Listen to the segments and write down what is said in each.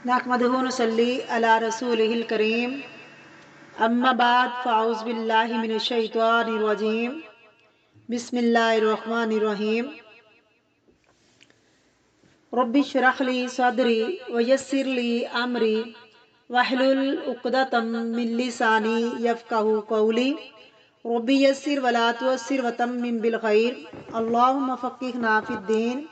نحمدہ و نصلی علی رسولہ الکریم اما بعد فاعوذ باللہ من الشیطان الرجیم بسم اللہ الرحمن الرحیم رب اشرح لی صدری ویسر لی امری واحلل عقدۃ من لسانی یفقہوا قولی رب یسر ولا تعسر وتمم بالخیر اللہم فقہنا فی الدین۔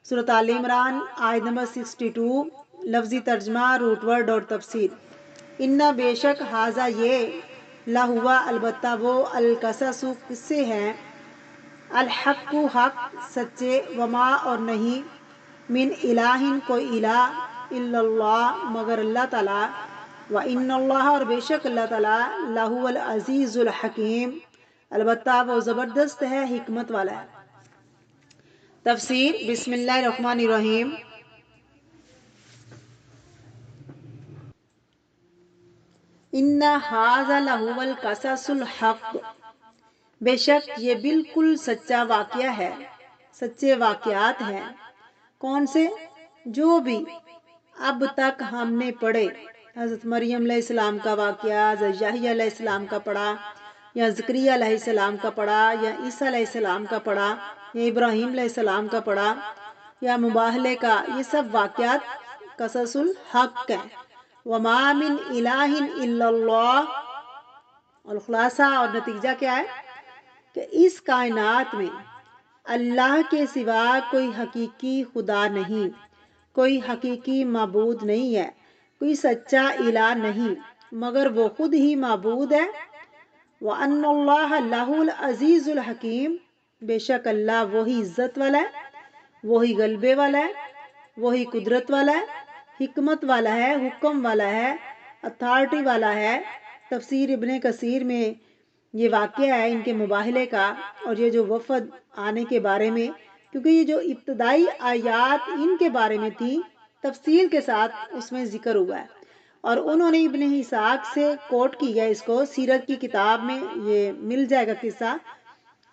سورۃ آل عمران آیت نمبر 62، لفظی ترجمہ، روٹ ورڈ اور تفسیر۔ انا بے شک حاضہ یہ، لہوا البتہ وہ، القصص قصے ہیں، الحق حق سچے، وما اور نہیں، من الہ کوئی الہ، الا اللہ مگر اللہ تعالیٰ، وان اللہ اور بے شک اللہ تعالیٰ، لہو العزیز الحکیم البتہ وہ زبردست ہے، حکمت والا ہے۔ تفسیر۔ بسم اللہ الرحمن الرحیم۔ ان ھذا لہو القصص الحق، بے شک یہ بالکل سچا واقعہ ہے، سچے واقعات ہیں۔ کون سے؟ جو بھی اب تک ہم نے پڑھے، حضرت مریم علیہ السلام کا واقعہ، حضرت یحییٰ علیہ السلام کا پڑھا، یا زکریا علیہ السلام کا پڑھا، یا عیسیٰ علیہ السلام کا پڑھا، یا ابراہیم علیہ السلام کا پڑھا، یا مباہلے کا، یہ سب واقعات قصص الحق ہیں۔ وما من الہ الا اللہ، اور خلاصہ اور نتیجہ کیا ہے کہ اس کائنات میں اللہ کے سوا کوئی حقیقی خدا نہیں، کوئی حقیقی معبود نہیں ہے، کوئی سچا الہ نہیں مگر وہ خود ہی معبود ہے۔ وَأَنَّ اللَّهَ لَهُ الْعَزِيزُ الْحَكِيمُ، بے شک اللہ وہی عزت والا ہے، وہی غلبے والا ہے، وہی قدرت والا ہے، حکمت والا ہے، حکم والا ہے، اتھارٹی والا ہے۔ تفسیر ابن کثیر میں یہ واقعہ ہے ان کے مباہلے کا، اور یہ جو وفد آنے کے بارے میں، کیونکہ یہ جو ابتدائی آیات ان کے بارے میں تھی، تفصیل کے ساتھ اس میں ذکر ہوا ہے، اور انہوں نے ابن اسحاق سے کوٹ کیا اس کو، سیرت کی کتاب میں یہ مل جائے گا قصہ۔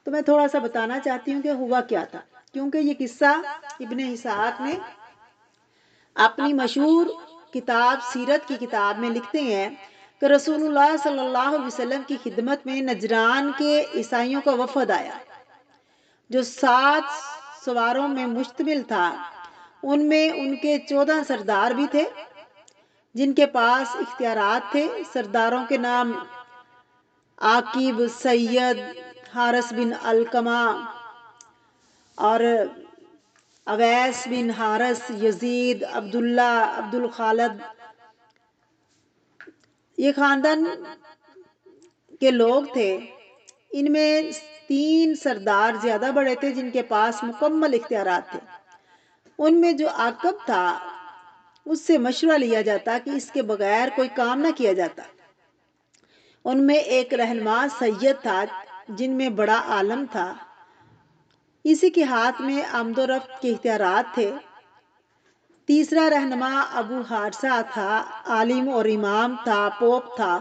تو میں تھوڑا سا بتانا چاہتی ہوں کہ ہوا کیا تھا، کیونکہ یہ قصہ ابن اسحاق نے اپنی مشہور کتاب سیرت کی کتاب میں لکھتے ہیں کہ رسول اللہ صلی اللہ علیہ وسلم کی خدمت میں نجران کے عیسائیوں کا وفد آیا، جو 7 سواروں میں مشتمل تھا۔ ان میں ان کے 14 سردار بھی تھے جن کے پاس اختیارات تھے۔ سرداروں کے نام عاقب، سید، حارث بن علقمہ اور اویس بن حارث، یزید، عبداللہ، عبدالخالد۔ یہ خاندان کے لوگ تھے۔ ان میں 3 سردار زیادہ بڑے تھے جن کے پاس مکمل اختیارات تھے۔ ان میں جو عاقب تھا اس سے مشورہ لیا جاتا کہ اس کے بغیر کوئی کام نہ کیا جاتا۔ ان میں ایک رہنما سید تھا جن میں بڑا عالم تھا، اسی کے ہاتھ میں آمد و رفت کے اختیارات تھے۔ تیسرا رہنما ابو حارثہ تھا، عالم اور امام تھا، پوپ تھا،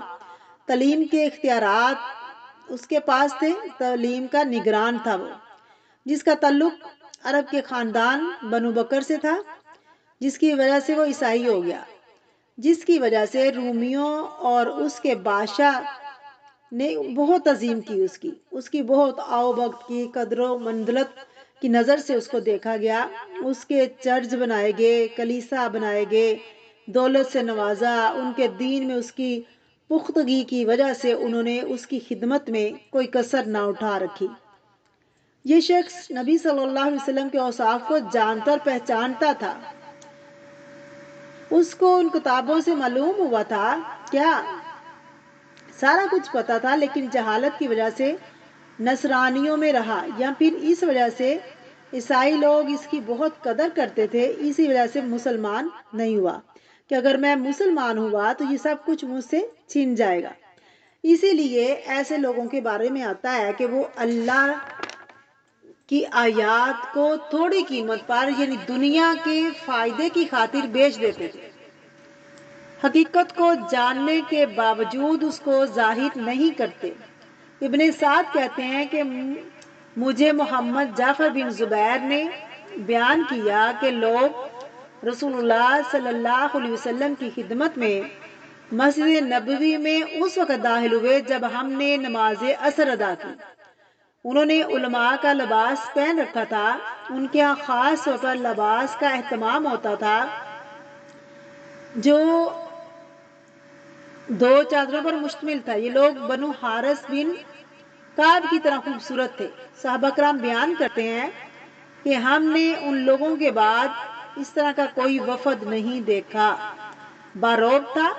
تعلیم کے اختیارات اس کے پاس تھے، تعلیم کا نگران تھا وہ، جس کا تعلق عرب کے خاندان بنو بکر سے تھا، جس کی وجہ سے وہ عیسائی ہو گیا، جس کی وجہ سے رومیوں اور اس کے بادشاہ نے بہت عظیم کی، اس کی بہت آؤ بھگت کی، قدر و منزلت کی نظر سے اس کو دیکھا گیا۔ اس کے چرچ بنائے گئے، کلیسا بنائے گئے، دولت سے نوازا۔ ان کے دین میں اس کی پختگی کی وجہ سے انہوں نے اس کی خدمت میں کوئی کسر نہ اٹھا رکھی۔ یہ شخص نبی صلی اللہ علیہ وسلم کے اوصاف کو جانتا اور پہچانتا تھا۔ اس کو ان کتابوں سے معلوم ہوا تھا، کیا سارا کچھ پتا تھا، لیکن جہالت کی وجہ سے نصرانیوں میں رہا، یا پھر اس وجہ سے عیسائی لوگ اس کی بہت قدر کرتے تھے، اسی وجہ سے مسلمان نہیں ہوا کہ اگر میں مسلمان ہوا تو یہ سب کچھ مجھ سے چھن جائے گا۔ اسی لیے ایسے لوگوں کے بارے میں آتا ہے کہ وہ اللہ کی آیات کو تھوڑی قیمت پر، یعنی دنیا کے فائدے کی خاطر بیچ دیتے تھے، حقیقت کو جاننے کے باوجود اس کو ظاہر نہیں کرتے۔ ابن سعد کہتے ہیں کہ مجھے محمد جعفر بن زبیر نے بیان کیا کہ لوگ رسول اللہ صلی اللہ علیہ وسلم کی خدمت میں مسجد نبوی میں اس وقت داخل ہوئے جب ہم نے نماز عصر ادا کی۔ انہوں نے علماء کا لباس پہن رکھا تھا۔ ان کے یہاں خاص طور پر لباس کا اہتمام ہوتا تھا جو 2 چادروں پر مشتمل تھا۔ یہ لوگ بنو حارث بن کعب کی طرح خوبصورت تھے۔ صحابہ کرام بیان کرتے ہیں کہ ہم نے ان لوگوں کے بعد اس طرح کا کوئی وفد نہیں دیکھا۔ باروب تھا،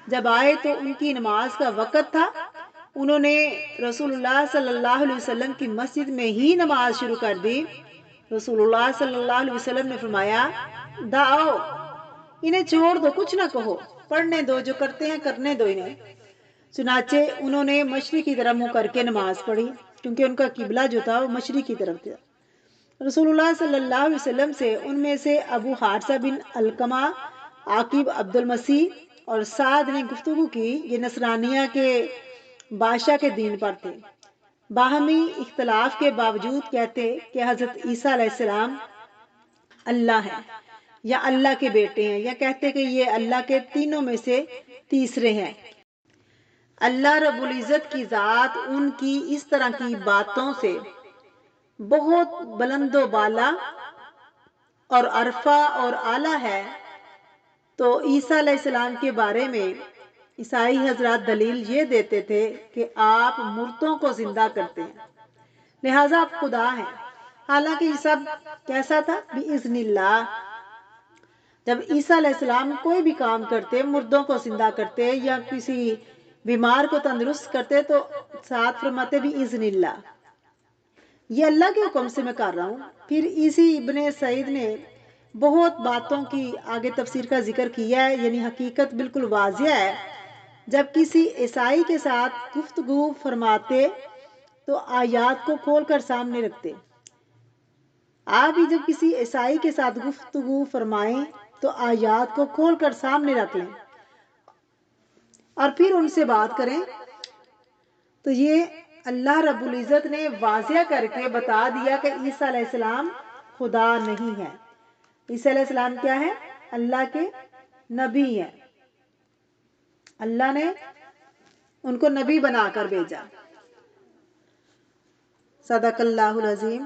جب آئے تو ان کی نماز کا وقت تھا۔ انہوں نے رسول اللہ صلی اللہ علیہ وسلم کی مسجد میں ہی نماز شروع کر دی۔ رسول اللہ صلی اللہ علیہ وسلم نے فرمایا، داؤ انہیں چھوڑ دو، کچھ نہ کہو، پڑھنے دو، جو کرتے ہیں کرنے دو انہیں۔ چنانچہ انہوں نے مشرق کی طرف منہ کر کے نماز پڑھی، کیونکہ ان کا قبلہ جو تھا وہ مشرق کی طرف تھا۔ رسول اللہ صلی اللہ علیہ وسلم سے ان میں سے ابو حارثہ بن علقمہ، عاقب عبد المسیح اور سعد نے گفتگو کی۔ یہ نصرانیہ کے بادشاہ کے دین پر تھے۔ باہمی اختلاف کے باوجود کہتے کہ حضرت عیسیٰ علیہ السلام اللہ ہے یا اللہ کے بیٹے ہیں، یا کہتے کہ یہ اللہ کے تینوں میں سے تیسرے ہیں۔ اللہ رب العزت کی ذات ان کی اس طرح کی باتوں سے بہت بلند و بالا اور عرفہ اور اعلیٰ ہے۔ تو عیسیٰ علیہ السلام کے بارے میں عیسائی حضرات دلیل یہ دیتے تھے کہ آپ مردوں کو زندہ کرتے ہیں، لہٰذا آپ خدا ہیں۔ حالانکہ یہ سب کیسا تھا؟ بِإِذْنِ اللہ۔ جب عیسیٰ علیہ السلام کوئی بھی کام کرتے، مردوں کو زندہ کرتے یا کسی بیمار کو تندرست کرتے تو ساتھ فرماتے بِإِذْنِ اللہ، یہ اللہ کے حکم سے میں کر رہا ہوں۔ پھر اسی ابن سعید نے بہت باتوں کی آگے تفسیر کا ذکر کیا ہے، یعنی حقیقت بالکل واضح ہے۔ جب کسی عیسائی کے ساتھ گفتگو فرماتے تو آیات کو کھول کر سامنے رکھتے۔ آپ بھی جب کسی عیسائی کے ساتھ گفتگو فرمائیں تو آیات کو کھول کر سامنے رکھ لیں اور پھر ان سے بات کریں۔ تو یہ اللہ رب العزت نے واضح کر کے بتا دیا کہ عیسیٰ علیہ السلام خدا نہیں ہے۔ عیسیٰ علیہ السلام کیا ہے؟ اللہ کے نبی ہیں۔ اللہ نے ان کو نبی بنا کر بھیجا۔ صدق اللہ العظیم۔